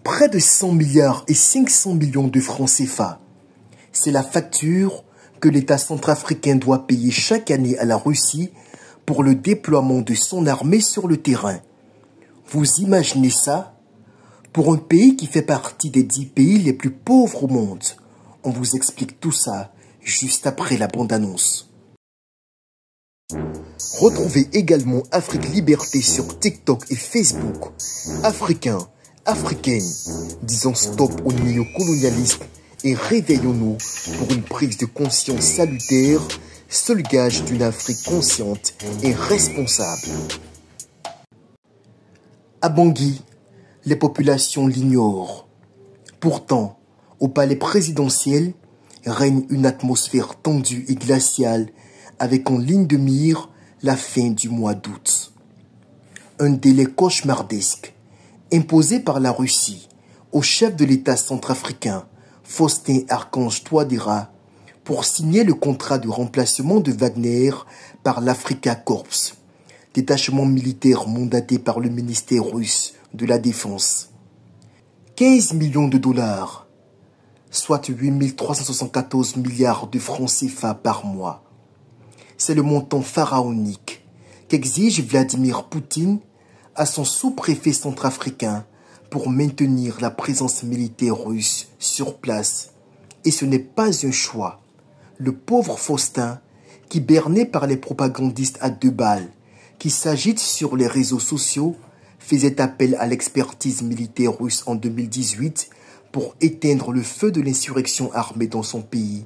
Près de 100 milliards et 500 millions de francs CFA. C'est la facture que l'État centrafricain doit payer chaque année à la Russie pour le déploiement de son armée sur le terrain. Vous imaginez ça? Pour un pays qui fait partie des 10 pays les plus pauvres au monde. On vous explique tout ça juste après la bande-annonce. Retrouvez également Afrique Liberté sur TikTok et Facebook. Africains, Africaines, disons stop au néocolonialisme et réveillons-nous pour une prise de conscience salutaire, seul gage d'une Afrique consciente et responsable. À Bangui, les populations l'ignorent. Pourtant, au palais présidentiel, règne une atmosphère tendue et glaciale avec en ligne de mire la fin du mois d'août. Un délai cauchemardesque imposé par la Russie au chef de l'État centrafricain, Faustin Archange Touadéra, pour signer le contrat de remplacement de Wagner par l'Africa Corps, détachement militaire mandaté par le ministère russe de la Défense. 15 millions de dollars, soit 8 374 milliards de francs CFA par mois. C'est le montant pharaonique qu'exige Vladimir Poutine à son sous-préfet centrafricain pour maintenir la présence militaire russe sur place. Et ce n'est pas un choix. Le pauvre Faustin, qui berné par les propagandistes à 2 balles, qui s'agitent sur les réseaux sociaux, faisait appel à l'expertise militaire russe en 2018 pour éteindre le feu de l'insurrection armée dans son pays,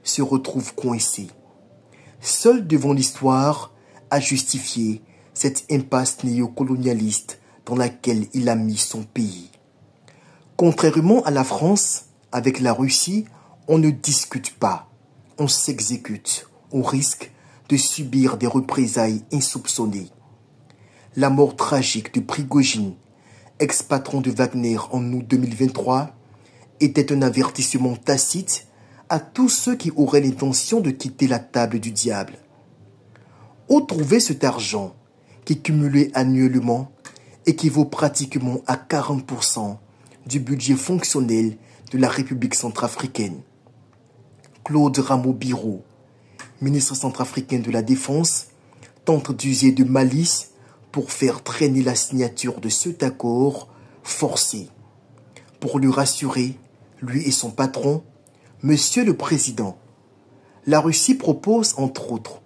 se retrouve coincé. Seul devant l'histoire a justifié cette impasse néocolonialiste dans laquelle il a mis son pays. Contrairement à la France, avec la Russie, on ne discute pas, on s'exécute, au risque de subir des représailles insoupçonnées. La mort tragique de Prigojine, ex-patron de Wagner en août 2023, était un avertissement tacite à tous ceux qui auraient l'intention de quitter la table du diable. Où trouver cet argent qui, cumulé annuellement, équivaut pratiquement à 40% du budget fonctionnel de la République centrafricaine? Claude Rameau-Biro, ministre centrafricain de la Défense, tente d'user de malice pour faire traîner la signature de cet accord forcé. Pour le rassurer, lui et son patron, Monsieur le Président, la Russie propose entre autres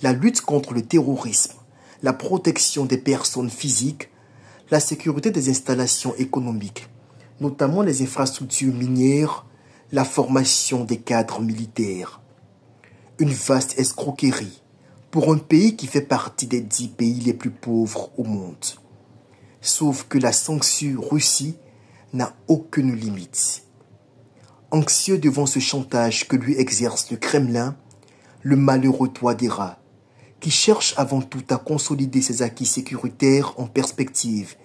la lutte contre le terrorisme, la protection des personnes physiques, la sécurité des installations économiques, notamment les infrastructures minières, la formation des cadres militaires. Une vaste escroquerie pour un pays qui fait partie des 10 pays les plus pauvres au monde. Sauf que la sanction Russie n'a aucune limite. Anxieux devant ce chantage que lui exerce le Kremlin, le malheureux Touadéra, qui cherche avant tout à consolider ses acquis sécuritaires en perspective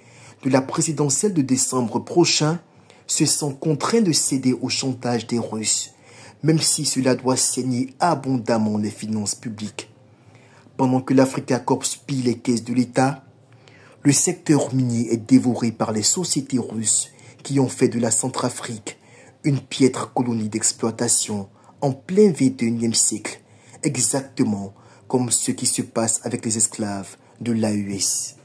de la présidentielle de décembre prochain, se sent contraint de céder au chantage des Russes, même si cela doit saigner abondamment les finances publiques. Pendant que l'Africa Corps pille les caisses de l'État, le secteur minier est dévoré par les sociétés russes qui ont fait de la Centrafrique une piètre colonie d'exploitation en plein XXIe siècle, exactement comme ce qui se passe avec les esclaves de l'AES.